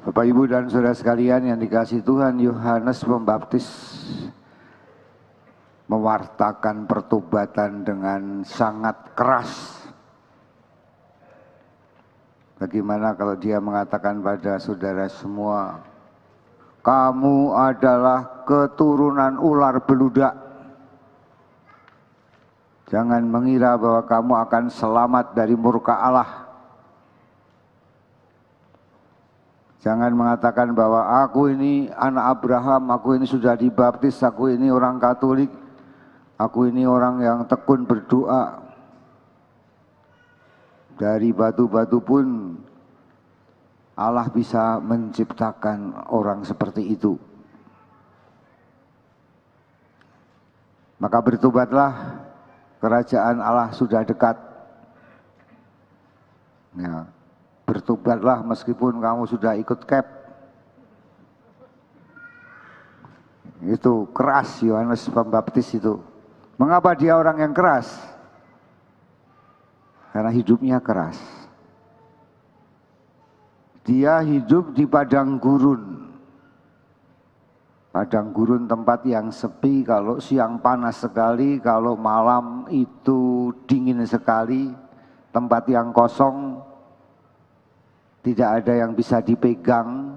Bapak, Ibu, dan saudara sekalian yang dikasihi Tuhan, Yohanes Pembaptis mewartakan pertobatan dengan sangat keras. Bagaimana kalau dia mengatakan pada saudara semua, kamu adalah keturunan ular beludak. Jangan mengira bahwa kamu akan selamat dari murka Allah. Jangan mengatakan bahwa aku ini anak Abraham, aku ini sudah dibaptis, aku ini orang Katolik, aku ini orang yang tekun berdoa. Dari batu-batu pun Allah bisa menciptakan orang seperti itu. Maka bertobatlah, kerajaan Allah sudah dekat. Ya. Bertobatlah meskipun kamu sudah ikut KEP. Itu keras Yohanes Pembaptis itu. Mengapa dia orang yang keras? Karena hidupnya keras. Dia hidup di padang gurun. Padang gurun tempat yang sepi, kalau siang panas sekali, kalau malam itu dingin sekali, tempat yang kosong. Tidak ada yang bisa dipegang.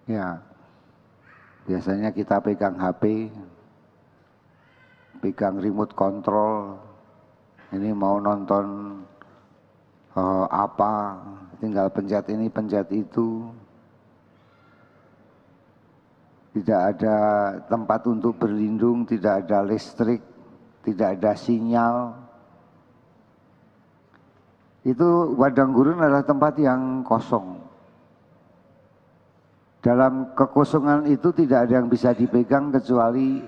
Ya, biasanya kita pegang HP, pegang remote control. Ini mau nonton apa, tinggal pencet ini, pencet itu. Tidak ada tempat untuk berlindung, tidak ada listrik, tidak ada sinyal. Itu padang gurun adalah tempat yang kosong. Dalam kekosongan itu tidak ada yang bisa dipegang kecuali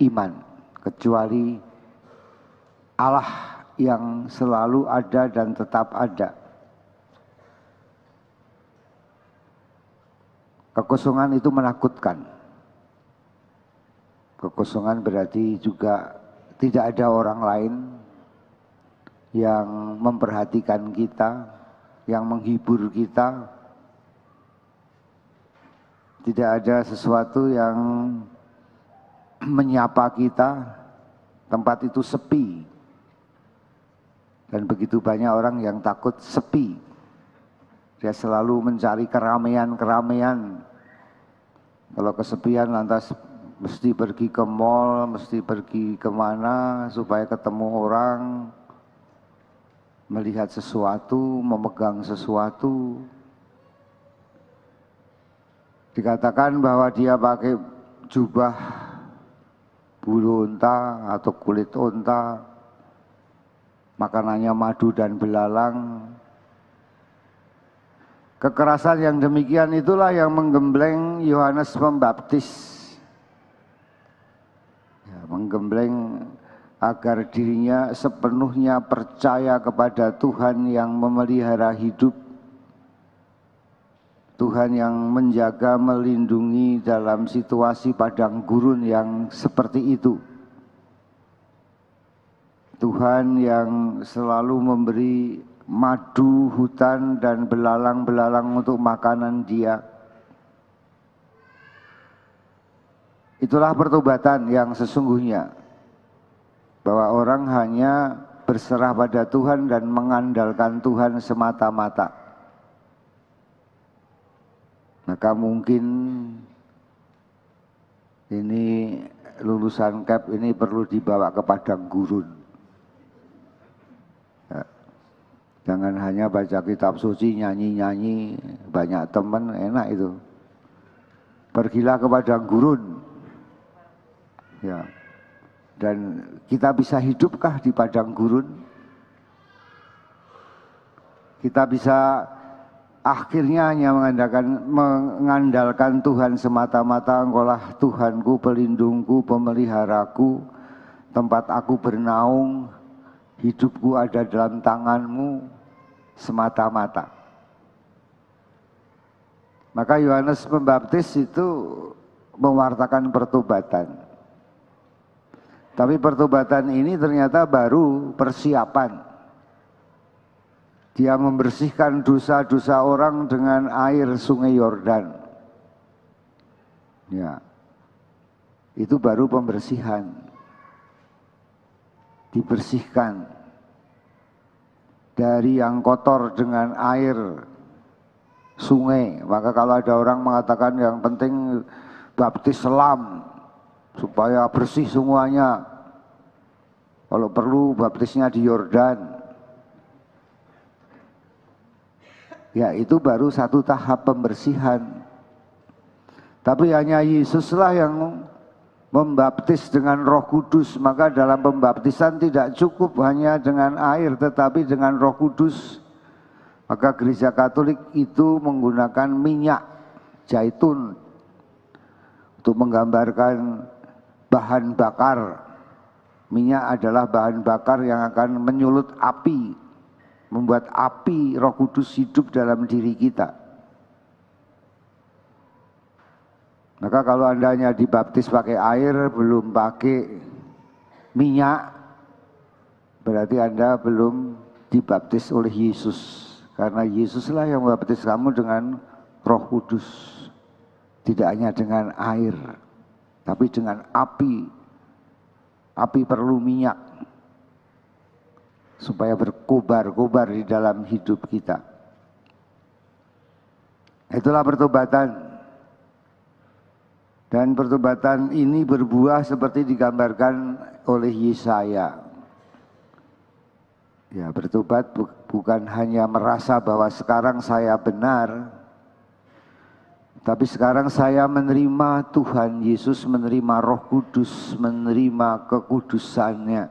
iman, kecuali Allah yang selalu ada dan tetap ada. Kekosongan itu menakutkan. Kekosongan berarti juga tidak ada orang lain yang memperhatikan kita, yang menghibur kita. Tidak ada sesuatu yang menyapa kita. Tempat itu sepi. Dan begitu banyak orang yang takut sepi. Dia selalu mencari keramaian-keramaian. Kalau kesepian lantas mesti pergi ke mall, mesti pergi kemana supaya ketemu orang, melihat sesuatu, memegang sesuatu. Dikatakan bahwa dia pakai jubah bulu unta atau kulit unta, makanannya madu dan belalang. Kekerasan yang demikian itulah yang menggembleng Yohanes Pembaptis. Ya, menggembleng agar dirinya sepenuhnya percaya kepada Tuhan yang memelihara hidup, Tuhan yang menjaga, melindungi dalam situasi padang gurun yang seperti itu. Tuhan yang selalu memberi madu, hutan, dan belalang-belalang untuk makanan dia. Itulah pertobatan yang sesungguhnya. Bahwa orang hanya berserah pada Tuhan dan mengandalkan Tuhan semata-mata. Maka mungkin ini lulusan KEP ini perlu dibawa ke padang gurun. Ya. Jangan hanya baca kitab suci, nyanyi-nyanyi, banyak teman, enak itu. Pergilah ke padang gurun. Ya. Dan kita bisa hidupkah di padang gurun? Kita bisa akhirnya hanya mengandalkan Tuhan semata-mata. Engkaulah Tuhanku, pelindungku, pemeliharaku, tempat aku bernaung, hidupku ada dalam tangan-Mu semata-mata. Maka Yohanes Pembaptis itu mewartakan pertobatan. Tapi pertobatan ini ternyata baru persiapan. Dia membersihkan dosa-dosa orang dengan air sungai Yordan. Ya. Itu baru pembersihan. Dibersihkan dari yang kotor dengan air sungai. Maka kalau ada orang mengatakan yang penting baptis selam supaya bersih semuanya, kalau perlu baptisnya di Yordan, ya itu baru satu tahap pembersihan. Tapi hanya Yesuslah yang membaptis dengan Roh Kudus. Maka dalam pembaptisan tidak cukup hanya dengan air, tetapi dengan Roh Kudus. Maka Gereja Katolik itu menggunakan minyak zaitun untuk menggambarkan bahan bakar. Minyak adalah bahan bakar yang akan menyulut api, membuat api Roh Kudus hidup dalam diri kita. Maka kalau Anda hanya dibaptis pakai air, belum pakai minyak, berarti Anda belum dibaptis oleh Yesus. Karena Yesuslah yang membaptis kamu dengan Roh Kudus. Tidak hanya dengan air, tapi dengan api. Api perlu minyak supaya berkobar-kobar di dalam hidup kita. Itulah pertobatan. Dan pertobatan ini berbuah seperti digambarkan oleh Yesaya. Ya, bertobat bukan hanya merasa bahwa sekarang saya benar, tapi sekarang saya menerima Tuhan Yesus, menerima Roh Kudus, menerima kekudusannya.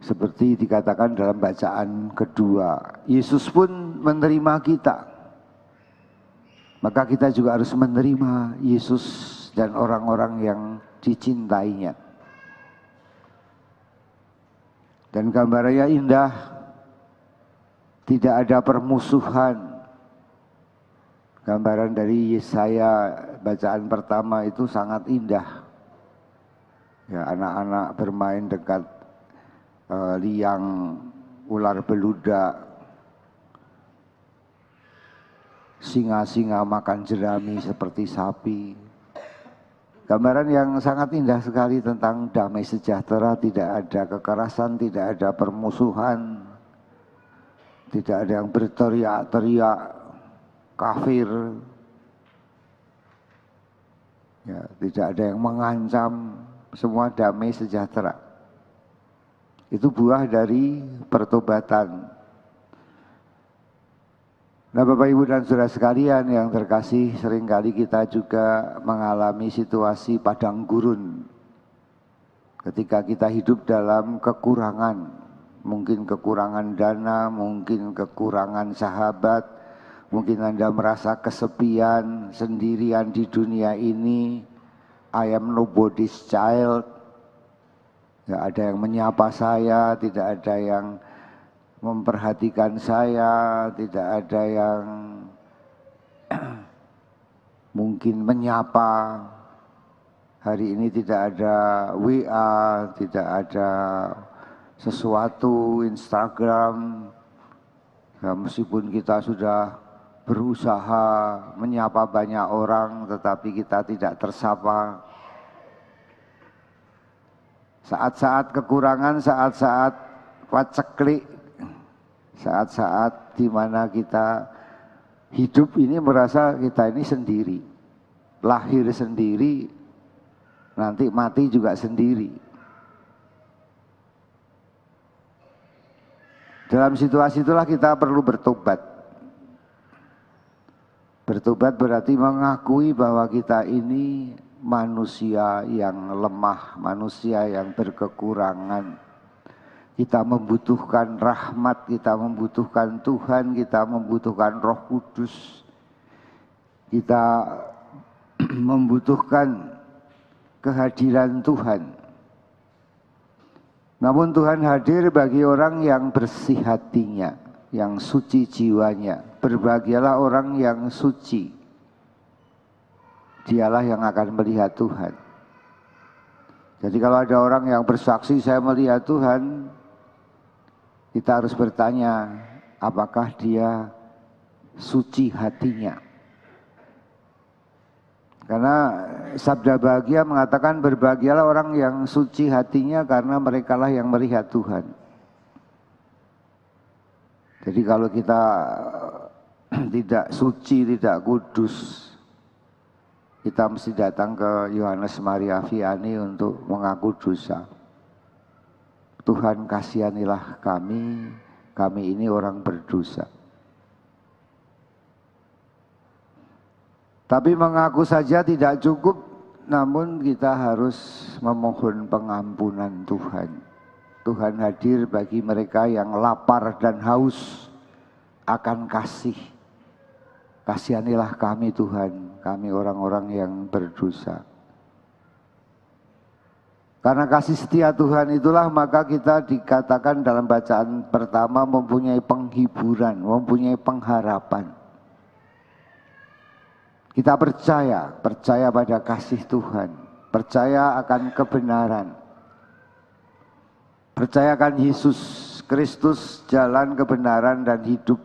Seperti dikatakan dalam bacaan kedua, Yesus pun menerima kita. Maka kita juga harus menerima Yesus dan orang-orang yang dicintainya. Dan gambarnya indah, tidak ada permusuhan. Gambaran dari Yesaya bacaan pertama itu sangat indah. Ya, anak-anak bermain dekat liang ular beludak, singa-singa makan jerami seperti sapi. Gambaran yang sangat indah sekali tentang damai sejahtera, tidak ada kekerasan, tidak ada permusuhan, tidak ada yang berteriak-teriak kafir, ya, tidak ada yang mengancam, semua damai sejahtera. Itu buah dari pertobatan. Nah, Bapak Ibu dan Saudara sekalian yang terkasih, seringkali kita juga mengalami situasi padang gurun. Ketika kita hidup dalam kekurangan, mungkin kekurangan dana, mungkin kekurangan sahabat, mungkin Anda merasa kesepian, sendirian di dunia ini. I am nobody's child. Tidak ada yang menyapa saya, tidak ada yang memperhatikan saya, tidak ada yang mungkin menyapa. Hari ini tidak ada WA, tidak ada sesuatu, Instagram. Ya, meskipun kita sudah berusaha menyapa banyak orang, tetapi kita tidak tersapa. Saat-saat kekurangan, saat-saat paceklik, saat-saat di mana kita hidup ini merasa kita ini sendiri, lahir sendiri, nanti mati juga sendiri. Dalam situasi itulah kita perlu bertobat. Bertobat berarti mengakui bahwa kita ini manusia yang lemah, manusia yang berkekurangan. Kita membutuhkan rahmat, kita membutuhkan Tuhan, kita membutuhkan Roh Kudus. Kita membutuhkan kehadiran Tuhan. Namun Tuhan hadir bagi orang yang bersih hatinya, yang suci jiwanya. Berbahagialah orang yang suci. Dialah yang akan melihat Tuhan. Jadi kalau ada orang yang bersaksi saya melihat Tuhan, kita harus bertanya, apakah dia suci hatinya? Karena sabda bahagia mengatakan berbahagialah orang yang suci hatinya karena merekalah yang melihat Tuhan. Jadi kalau kita tidak suci, tidak kudus, kita mesti datang ke Yohanes Maria Vianney untuk mengaku dosa. Tuhan kasihanilah kami, kami ini orang berdosa. Tapi mengaku saja tidak cukup, namun kita harus memohon pengampunan Tuhan. Tuhan hadir bagi mereka yang lapar dan haus akan kasih. Kasihanilah kami Tuhan, kami orang-orang yang berdosa. Karena kasih setia Tuhan itulah maka kita dikatakan dalam bacaan pertama mempunyai penghiburan, mempunyai pengharapan. Kita percaya pada kasih Tuhan, percaya akan kebenaran. Percayakan Yesus Kristus jalan kebenaran dan hidup.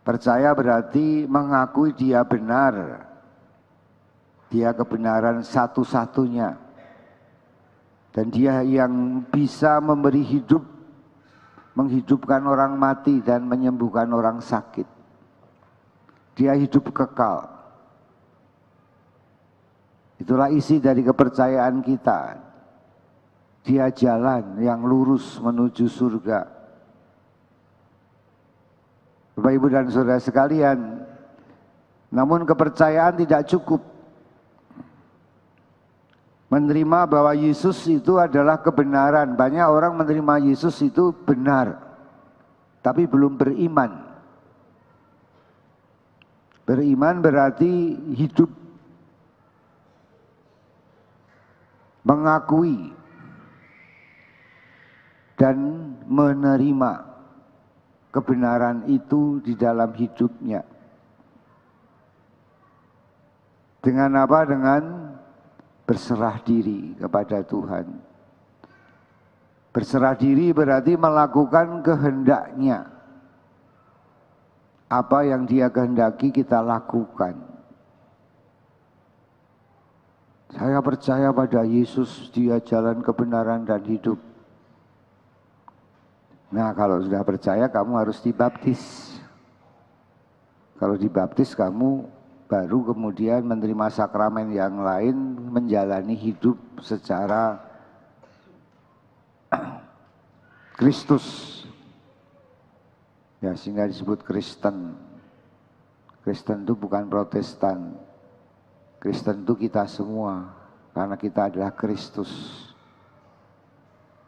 Percaya berarti mengakui dia benar. Dia kebenaran satu-satunya. Dan dia yang bisa memberi hidup, menghidupkan orang mati dan menyembuhkan orang sakit. Dia hidup kekal. Itulah isi dari kepercayaan kita. Dia jalan yang lurus menuju surga. Bapak, Ibu, dan saudara sekalian, namun kepercayaan tidak cukup. Menerima bahwa Yesus itu adalah kebenaran. Banyak orang menerima Yesus itu benar, tapi belum beriman. Beriman berarti hidup, mengakui, dan menerima kebenaran itu di dalam hidupnya. Dengan apa? Dengan berserah diri kepada Tuhan. Berserah diri berarti melakukan kehendaknya. Apa yang dia kehendaki kita lakukan. Saya percaya pada Yesus, dia jalan kebenaran dan hidup. Nah, kalau sudah percaya kamu harus dibaptis. Kalau dibaptis kamu baru kemudian menerima sakramen yang lain, menjalani hidup secara Kristus. Ya, sehingga disebut Kristen. Kristen itu bukan Protestan. Kristen itu kita semua, karena kita adalah Kristus.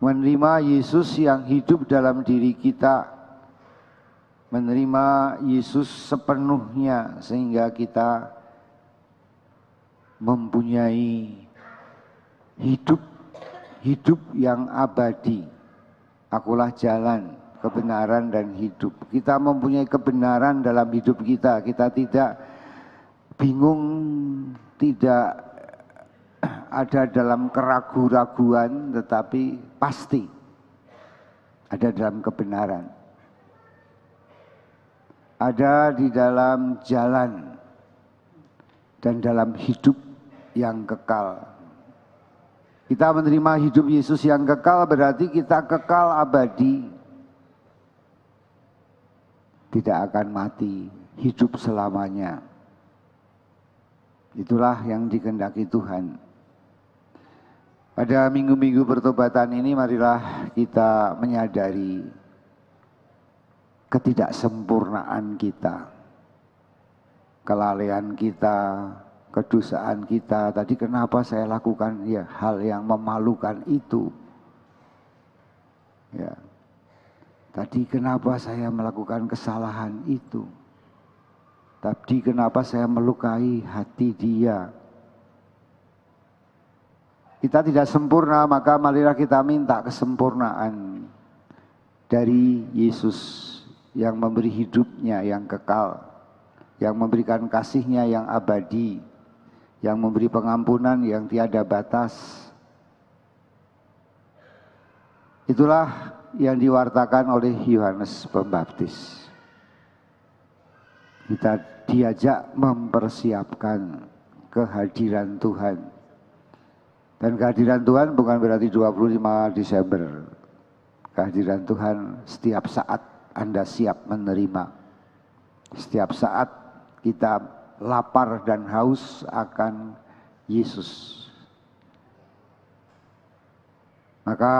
Menerima Yesus yang hidup dalam diri kita, menerima Yesus sepenuhnya sehingga kita mempunyai hidup yang abadi. Akulah jalan, kebenaran dan hidup. Kita mempunyai kebenaran dalam hidup kita. Kita tidak bingung, tidak ada dalam keraguan-raguan, tetapi pasti ada dalam kebenaran. Ada di dalam jalan dan dalam hidup yang kekal. Kita menerima hidup Yesus yang kekal berarti kita kekal abadi. Tidak akan mati, hidup selamanya. Itulah yang dikehendaki Tuhan. Pada minggu-minggu pertobatan ini marilah kita menyadari ketidaksempurnaan kita, kelalaian kita, kedosaan kita. Tadi kenapa saya lakukan ya hal yang memalukan itu? Ya. Tadi kenapa saya melakukan kesalahan itu? Tadi kenapa saya melukai hati dia? Kita tidak sempurna, maka marilah kita minta kesempurnaan dari Yesus yang memberi hidupnya yang kekal, yang memberikan kasihnya yang abadi, yang memberi pengampunan yang tiada batas. Itulah yang diwartakan oleh Yohanes Pembaptis. Kita diajak mempersiapkan kehadiran Tuhan. Dan kehadiran Tuhan bukan berarti 25 Desember. Kehadiran Tuhan setiap saat Anda siap menerima. Setiap saat kita lapar dan haus akan Yesus. Maka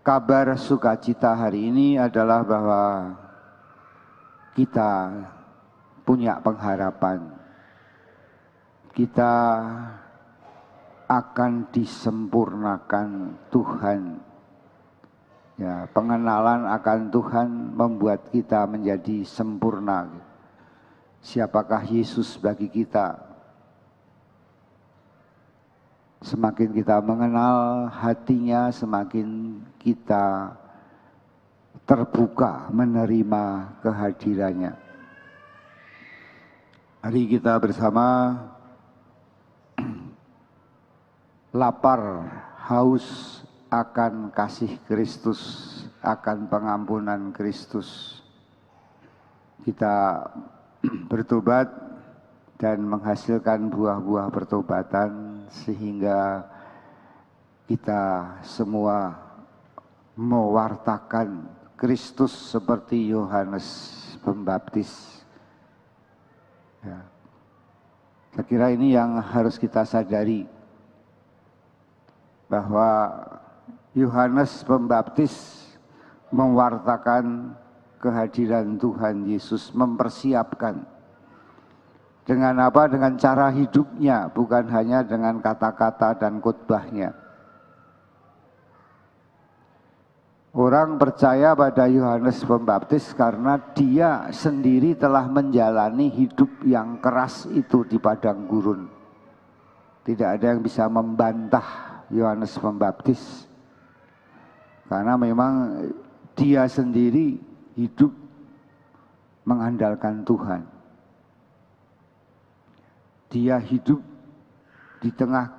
kabar sukacita hari ini adalah bahwa kita punya pengharapan. Kita akan disempurnakan Tuhan. Ya, pengenalan akan Tuhan membuat kita menjadi sempurna. Siapakah Yesus bagi kita? Semakin kita mengenal hatinya, semakin kita terbuka menerima kehadirannya. Hari kita bersama lapar, haus akan kasih Kristus, akan pengampunan Kristus. Kita bertobat dan menghasilkan buah-buah pertobatan sehingga kita semua mewartakan Kristus seperti Yohanes Pembaptis. Ya. Saya kira ini yang harus kita sadari, bahwa Yohanes Pembaptis mewartakan kehadiran Tuhan Yesus, mempersiapkan. Dengan apa? Dengan cara hidupnya, bukan hanya dengan kata-kata dan khotbahnya. Orang percaya pada Yohanes Pembaptis karena dia sendiri telah menjalani hidup yang keras itu di padang gurun. Tidak ada yang bisa membantah Yohanes Pembaptis. Karena memang dia sendiri hidup mengandalkan Tuhan. Dia hidup di tengah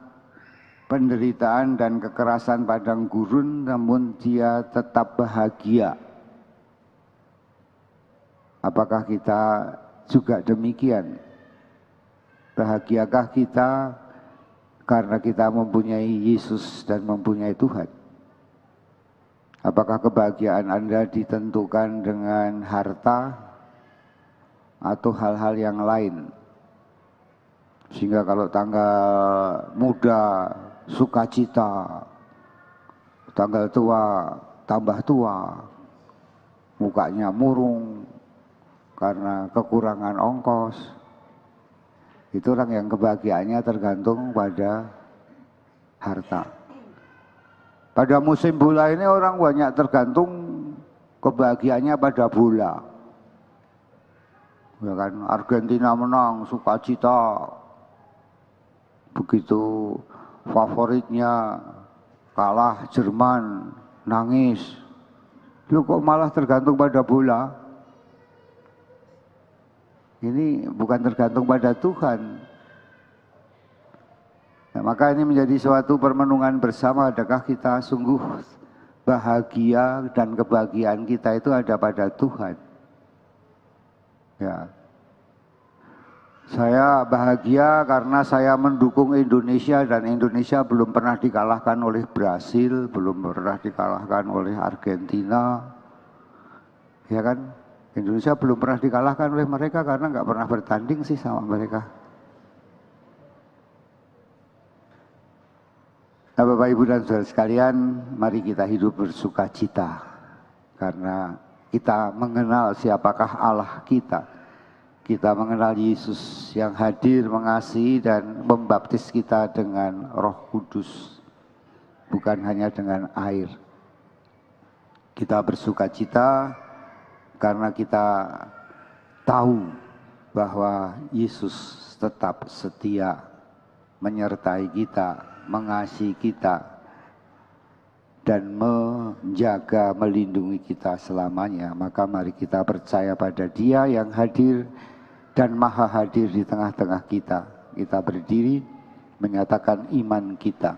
penderitaan dan kekerasan padang gurun, namun dia tetap bahagia. Apakah kita juga demikian? Bahagiakah kita karena kita mempunyai Yesus dan mempunyai Tuhan? Apakah kebahagiaan Anda ditentukan dengan harta atau hal-hal yang lain? Sehingga kalau tanggal muda sukacita, tanggal tua tambah tua, mukanya murung karena kekurangan ongkos. Itu orang yang kebahagiaannya tergantung pada harta. Pada musim bola ini orang banyak tergantung kebahagiaannya pada bola. Ya kan, Argentina menang, sukacita. Begitu favoritnya kalah Jerman, nangis. Lu kok malah tergantung pada bola? Ini bukan tergantung pada Tuhan. Nah, maka ini menjadi suatu permenungan bersama. Adakah kita sungguh bahagia dan kebahagiaan kita itu ada pada Tuhan? Ya. Saya bahagia karena saya mendukung Indonesia dan Indonesia belum pernah dikalahkan oleh Brasil, belum pernah dikalahkan oleh Argentina. Ya kan? Indonesia belum pernah dikalahkan oleh mereka karena nggak pernah bertanding sih sama mereka. Nah, Bapak Ibu dan Saudara sekalian, mari kita hidup bersukacita karena kita mengenal siapakah Allah kita. Kita mengenal Yesus yang hadir, mengasihi dan membaptis kita dengan Roh Kudus, bukan hanya dengan air. Kita bersukacita karena kita tahu bahwa Yesus tetap setia menyertai kita, mengasihi kita, dan menjaga, melindungi kita selamanya. Maka mari kita percaya pada Dia yang hadir dan maha hadir di tengah-tengah kita. Kita berdiri menyatakan iman kita.